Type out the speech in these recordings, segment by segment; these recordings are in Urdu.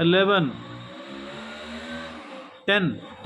11 10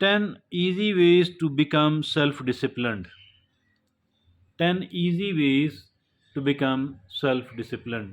10 easy ways to become self-disciplined। 10 easy ways to become self-disciplined।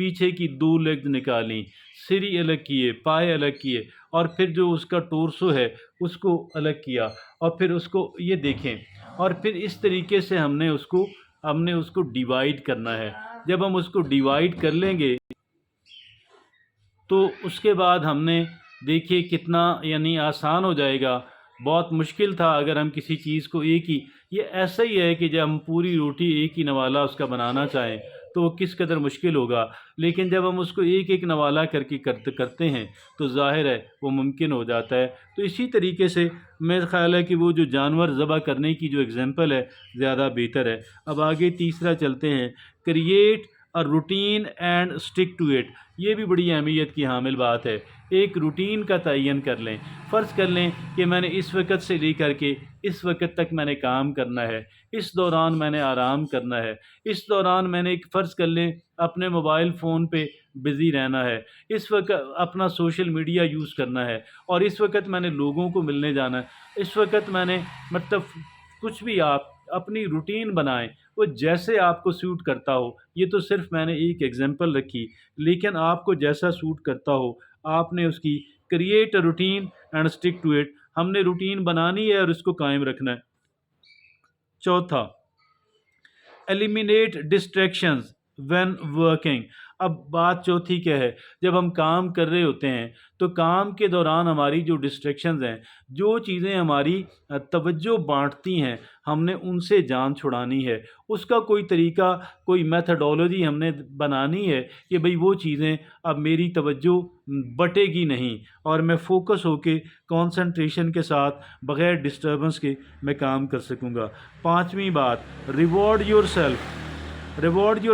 پیچھے کی 2 لیگز نکالیں، سری الگ کیے، پائے الگ کیے، اور پھر جو اس کا ٹورسو ہے اس کو الگ کیا، اور پھر اس کو یہ دیکھیں، اور پھر اس طریقے سے ہم نے اس کو ڈیوائیڈ کرنا ہے۔ جب ہم اس کو ڈیوائیڈ کر لیں گے تو اس کے بعد ہم نے دیکھیے کتنا یعنی آسان ہو جائے گا۔ بہت مشکل تھا اگر ہم کسی چیز کو ایک ہی، یہ ایسا ہی ہے کہ جب ہم پوری روٹی ایک ہی نوالا اس کا بنانا چاہیں تو وہ کس قدر مشکل ہوگا، لیکن جب ہم اس کو ایک ایک نوالا کر کے کرتے ہیں تو ظاہر ہے وہ ممکن ہو جاتا ہے۔ تو اسی طریقے سے میرا خیال ہے کہ وہ جو جانور ذبح کرنے کی جو اگزامپل ہے زیادہ بہتر ہے۔ اب آگے تیسرا چلتے ہیں، create a routine and stick to it. یہ بھی بڑی اہمیت کی حامل بات ہے۔ ایک روٹین کا تعین کر لیں، فرض کر لیں کہ میں نے اس وقت سے لے کر کے اس وقت تک میں نے کام کرنا ہے، اس دوران میں نے آرام کرنا ہے، اس دوران میں نے ایک فرض کر لیں اپنے موبائل فون پہ بزی رہنا ہے، اس وقت اپنا سوشل میڈیا یوز کرنا ہے، اور اس وقت میں نے لوگوں کو ملنے جانا ہے، اس وقت میں نے مطلب کچھ بھی آپ اپنی روٹین بنائیں وہ جیسے آپ کو سوٹ کرتا ہو۔ یہ تو صرف میں نے ایک ایگزامپل رکھی، لیکن آپ کو جیسا سوٹ کرتا ہو آپ نے اس کی create a routine and stick to it, ہم نے روٹین بنانی ہے اور اس کو قائم رکھنا ہے۔ چوتھا، ایلیمینیٹ ڈسٹریکشنز وین ورکنگ۔ اب بات چوتھی کیا ہے، جب ہم کام کر رہے ہوتے ہیں تو کام کے دوران ہماری جو ڈسٹریکشنز ہیں، جو چیزیں ہماری توجہ بانٹتی ہیں، ہم نے ان سے جان چھڑانی ہے۔ اس کا کوئی طریقہ، کوئی میتھڈولوجی ہم نے بنانی ہے کہ بھئی وہ چیزیں اب میری توجہ بٹے گی نہیں، اور میں فوکس ہو کے کانسنٹریشن کے ساتھ بغیر ڈسٹربنس کے میں کام کر سکوں گا۔ پانچویں بات، reward your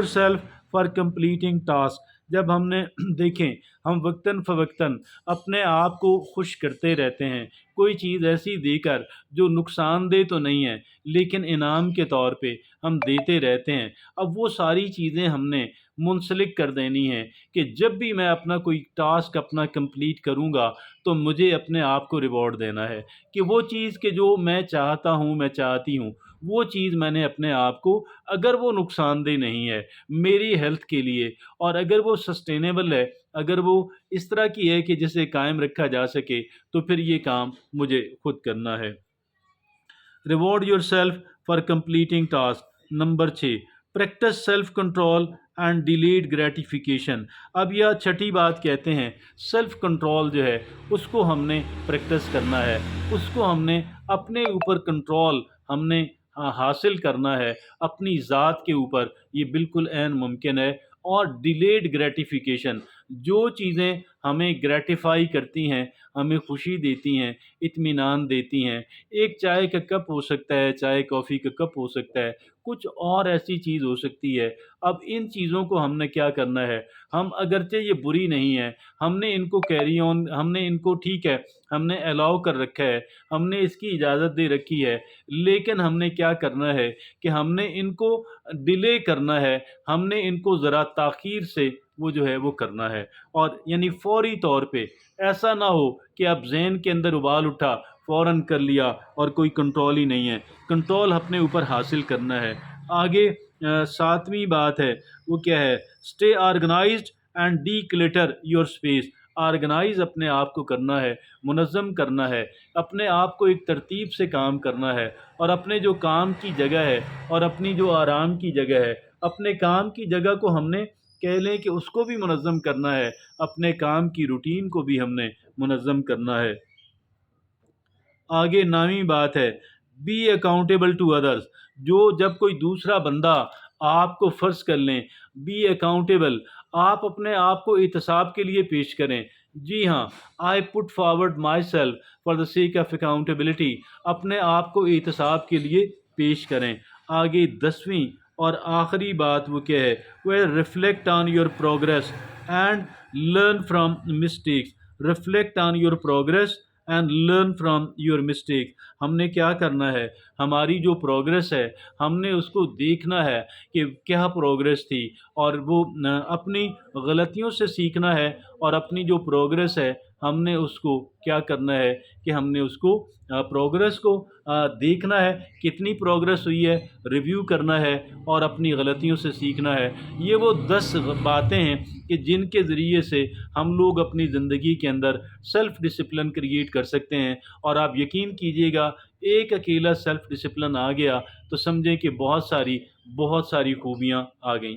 self for completing task. جب ہم نے دیکھیں ہم وقتاً فوقتاً اپنے آپ کو خوش کرتے رہتے ہیں، کوئی چیز ایسی دے کر جو نقصان دہ تو نہیں ہے لیکن انعام کے طور پہ ہم دیتے رہتے ہیں۔ اب وہ ساری چیزیں ہم نے منسلک کر دینی ہیں کہ جب بھی میں اپنا کوئی ٹاسک اپنا کمپلیٹ کروں گا تو مجھے اپنے آپ کو ریوارڈ دینا ہے کہ وہ چیز کہ جو میں چاہتا ہوں، میں چاہتی ہوں، وہ چیز میں نے اپنے آپ کو، اگر وہ نقصان دہ نہیں ہے میری ہیلتھ کے لیے، اور اگر وہ سسٹینیبل ہے، اگر وہ اس طرح کی ہے کہ جسے قائم رکھا جا سکے، تو پھر یہ کام مجھے خود کرنا ہے۔ Reward your self for completing task. Number 6، practice self control and delayed gratification. اب یہ چھٹی بات کہتے ہیں، سیلف کنٹرول جو ہے اس کو ہم نے پریکٹس کرنا ہے، اس کو ہم نے اپنے اوپر کنٹرول ہم نے حاصل کرنا ہے اپنی ذات کے اوپر، یہ بالکل عین ممکن ہے۔ اور ڈیلیڈ گریٹیفیکیشن، جو چیزیں ہمیں گریٹیفائی کرتی ہیں، ہمیں خوشی دیتی ہیں، اطمینان دیتی ہیں، ایک چائے کا کپ ہو سکتا ہے، چائے کافی کا کپ ہو سکتا ہے، کچھ اور ایسی چیز ہو سکتی ہے۔ اب ان چیزوں کو ہم نے کیا کرنا ہے، ہم اگرچہ یہ بری نہیں ہے، ہم نے ان کو کیری آن، ہم نے ان کو ٹھیک ہے، ہم نے الاؤ کر رکھا ہے، ہم نے اس کی اجازت دے رکھی ہے، لیکن ہم نے کیا کرنا ہے کہ ہم نے ان کو ڈیلے کرنا ہے، ہم نے ان کو ذرا تاخیر سے وہ جو ہے وہ کرنا ہے، اور یعنی فوری طور پہ ایسا نہ ہو کہ اب ذہن کے اندر ابال اٹھا فوراً کر لیا اور کوئی کنٹرول ہی نہیں ہے۔ کنٹرول اپنے اوپر حاصل کرنا ہے۔ آگے 7ویں بات ہے، وہ کیا ہے، stay organised and declutter your space. Organise اپنے آپ کو کرنا ہے، منظم کرنا ہے، اپنے آپ کو ایک ترتیب سے کام کرنا ہے، اور اپنے جو کام کی جگہ ہے اور اپنی جو آرام کی جگہ ہے، اپنے کام کی جگہ کو ہم نے کہہ لیں کہ اس کو بھی منظم کرنا ہے، اپنے کام کی روٹین کو بھی ہم نے منظم کرنا ہے۔ آگے 9ویں بات ہے، بی اکاؤنٹیبل ٹو ادرس۔ جو جب کوئی دوسرا بندہ آپ کو فرض کر لیں، بی اکاؤنٹیبل، آپ اپنے آپ کو احتساب کے لیے پیش کریں۔ جی ہاں، I put forward myself for the sake of accountability, اپنے آپ کو احتساب کے لیے پیش کریں۔ آگے 10ویں اور آخری بات وہ کیا ہے، وہ reflect on your progress and learn from mistakes. Reflect on your progress and learn from your mistake. ہم نے کیا کرنا ہے، ہماری جو پروگریس ہے ہم نے اس کو دیکھنا ہے کہ کیا پروگریس تھی، اور وہ اپنی غلطیوں سے سیکھنا ہے، اور اپنی جو پروگریس ہے ہم نے اس کو کیا کرنا ہے کہ ہم نے اس کو پروگرس کو دیکھنا ہے، کتنی پروگرس ہوئی ہے، ریویو کرنا ہے اور اپنی غلطیوں سے سیکھنا ہے۔ یہ وہ 10 باتیں ہیں کہ جن کے ذریعے سے ہم لوگ اپنی زندگی کے اندر سیلف ڈسپلن کریٹ کر سکتے ہیں۔ اور آپ یقین کیجئے گا، ایک اکیلا سیلف ڈسپلن آ گیا تو سمجھیں کہ بہت ساری خوبیاں آ گئیں۔